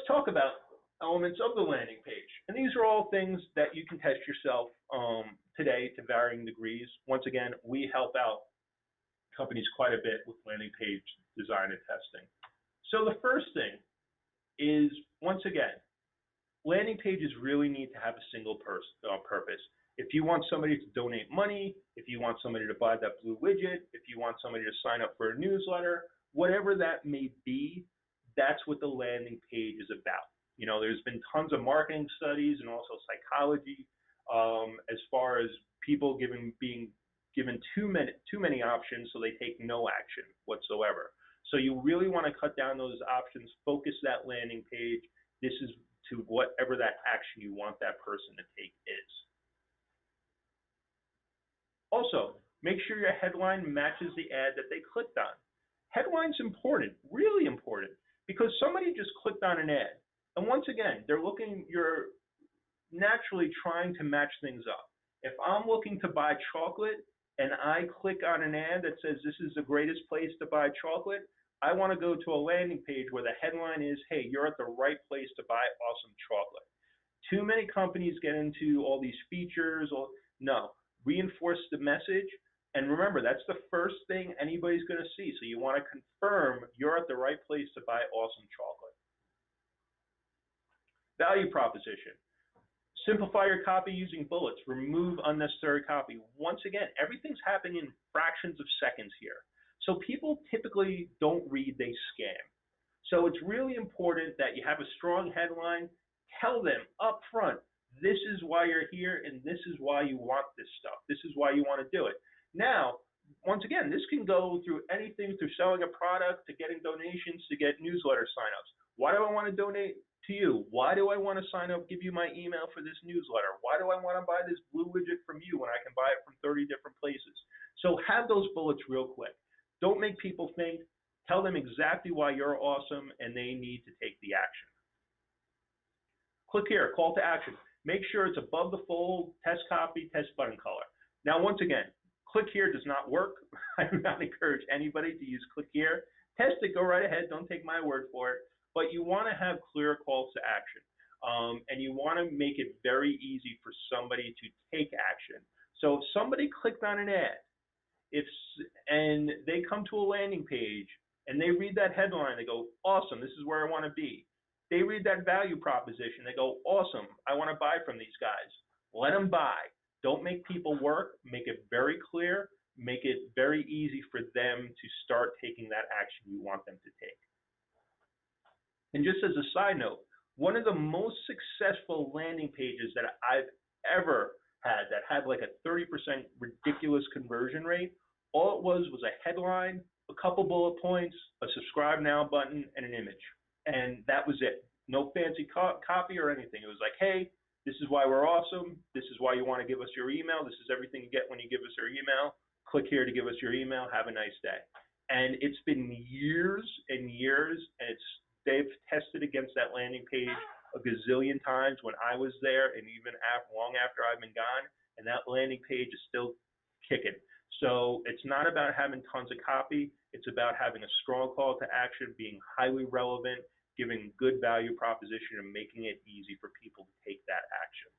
let's talk about elements of the landing page. And these are all things that you can test yourself today to varying degrees. Once again, we help out companies quite a bit with landing page design and testing. So the first thing is, once again, landing pages really need to have a single purpose. If you want somebody to donate money, if you want somebody to buy that blue widget, if you want somebody to sign up for a newsletter, whatever that may be, that's what the landing page is about. You know, there's been tons of marketing studies and also psychology as far as people being given too many options, so they take no action whatsoever. So you really want to cut down those options, focus that landing page. This is to whatever that action you want that person to take is. Also, make sure your headline matches the ad that they clicked on. Headline's important, really important, because somebody just clicked on an ad. And once again, you're naturally trying to match things up. If I'm looking to buy chocolate and I click on an ad that says this is the greatest place to buy chocolate, I want to go to a landing page where the headline is, hey, you're at the right place to buy awesome chocolate. Too many companies get into all these features. No, reinforce the message. And remember, that's the first thing anybody's going to see. So you want to confirm you're at the right place to buy awesome chocolate. Value proposition. Simplify your copy using bullets. Remove unnecessary copy. Once again, everything's happening in fractions of seconds here. So people typically don't read, they scan. So it's really important that you have a strong headline. Tell them up front, this is why you're here and this is why you want this stuff. This is why you want to do it. Now, once again, this can go through anything, through selling a product, to getting donations, to get newsletter signups. Why do I want to donate to you? Why do I want to sign up, give you my email for this newsletter? Why do I want to buy this blue widget from you when I can buy it from 30 different places? So have those bullets real quick. Don't make people think. Tell them exactly why you're awesome and they need to take the action. Click here, call to action. Make sure it's above the fold, test copy, test button color. Now, once again, click here does not work. I do not encourage anybody to use click here. Test it, go right ahead, don't take my word for it. But you want to have clear calls to action. And you want to make it very easy for somebody to take action. So if somebody clicked on an ad, and they come to a landing page and they read that headline, they go, awesome, this is where I want to be. They read that value proposition, they go, awesome, I want to buy from these guys. Let them buy. Don't make people work. Make it very clear. Make it very easy for them to start taking that action you want them to take. And just as a side note, one of the most successful landing pages that I've ever had that had like a 30% ridiculous conversion rate, all it was a headline, a couple bullet points, a subscribe now button, and an image. And that was it. No fancy copy or anything. It was like, hey, this is why we're awesome. This is why you want to give us your email. This is everything you get when you give us your email. Click here to give us your email. Have a nice day. And it's been years and years, and they've tested against that landing page a gazillion times when I was there, and even long after I've been gone, and that landing page is still kicking. So it's not about having tons of copy. It's about having a strong call to action, being highly relevant, giving good value proposition, and making it easy for people to take that action.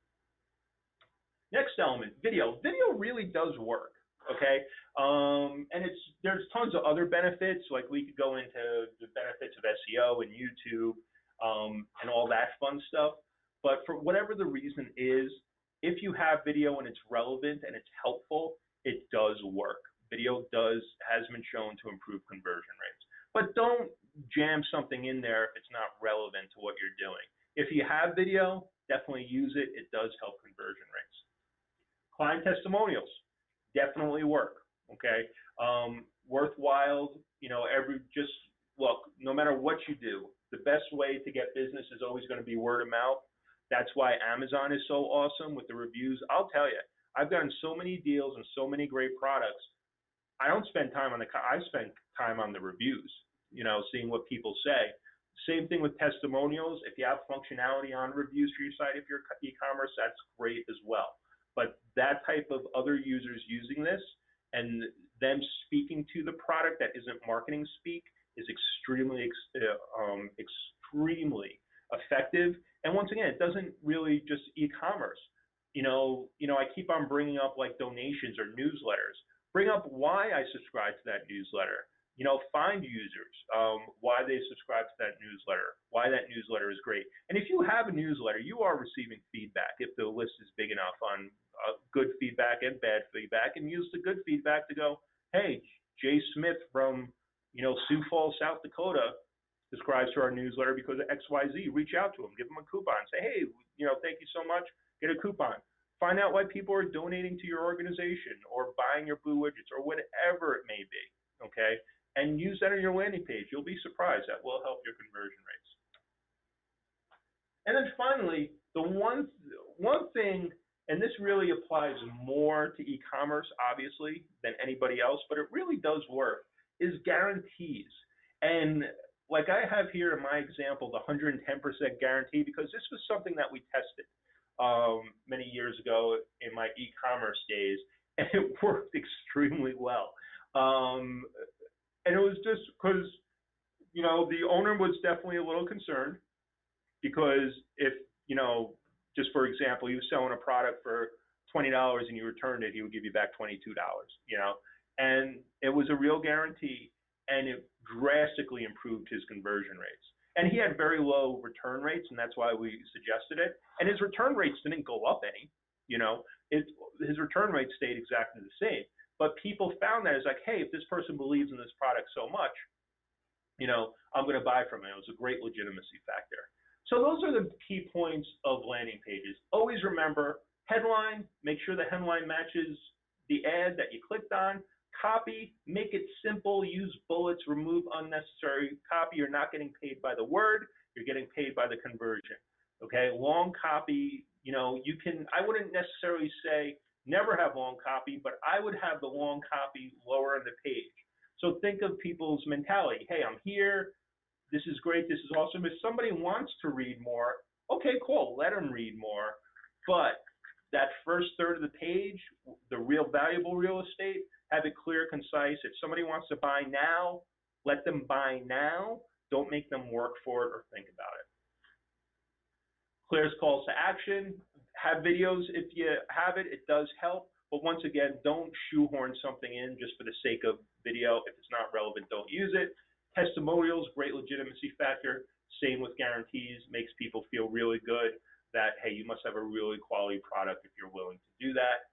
Next element, video. Video really does work, okay? And there's tons of other benefits, like we could go into the benefits of SEO and YouTube and all that fun stuff. But for whatever the reason is, if you have video and it's relevant and it's helpful, it does work. Video has been shown to improve conversion rates. But don't jam something in there if it's not relevant to what you're doing. If you have video, definitely use it. It does help conversion rates. Client testimonials definitely work, okay? Worthwhile, you know, look, no matter what you do, the best way to get business is always going to be word of mouth. That's why Amazon is so awesome with the reviews. I'll tell you, I've gotten so many deals and so many great products. I don't spend time on I spend time on the reviews, you know, seeing what people say. Same thing with testimonials. If you have functionality on reviews for your site, if you're e-commerce, that's great as well. But that type of other users using this and them speaking to the product that isn't marketing speak is extremely again, it doesn't really just e-commerce. I keep on bringing up like donations or newsletters. Bring up why I subscribe to that newsletter. Find users, why they subscribe to that newsletter, why that newsletter is great. And if you have a newsletter, you are receiving feedback if the list is big enough on good feedback and bad feedback, and use the good feedback to go, hey, Jay Smith from, Sioux Falls, South Dakota subscribes to our newsletter because of XYZ. Reach out to him, give him a coupon, say, hey, thank you so much, get a coupon. Find out why people are donating to your organization or buying your Blue Widgets or whatever it may be, okay? And use that on your landing page. You'll be surprised. That will help your conversion rates. And then finally, the one thing, and this really applies more to e-commerce, obviously, than anybody else, but it really does work, is guarantees. And like I have here in my example, the 110% guarantee, because this was something that we tested many years ago in my e-commerce days, and it worked extremely well. And it was just because, the owner was definitely a little concerned because if, just for example, he was selling a product for $20 and you returned it, he would give you back $22, and it was a real guarantee, and it drastically improved his conversion rates. And he had very low return rates, and that's why we suggested it. And his return rates didn't go up any, his return rates stayed exactly the same. But people found that it's like, hey, if this person believes in this product so much, I'm going to buy from it. It was a great legitimacy factor. So those are the key points of landing pages. Always remember, headline, make sure the headline matches the ad that you clicked on. Copy, make it simple, use bullets, remove unnecessary copy. You're not getting paid by the word, you're getting paid by the conversion. Okay, long copy, I wouldn't necessarily say never have long copy, but I would have the long copy lower on the page. So think of people's mentality. Hey, I'm here. This is great. This is awesome. If somebody wants to read more, okay, cool. Let them read more. But that first third of the page, the real valuable real estate, have it clear, concise. If somebody wants to buy now, let them buy now. Don't make them work for it or think about it. Clear calls to action. Have videos if you have it. It does help. But once again, don't shoehorn something in just for the sake of video. If it's not relevant, don't use it. Testimonials, great legitimacy factor. Same with guarantees. Makes people feel really good that, hey, you must have a really quality product if you're willing to do that.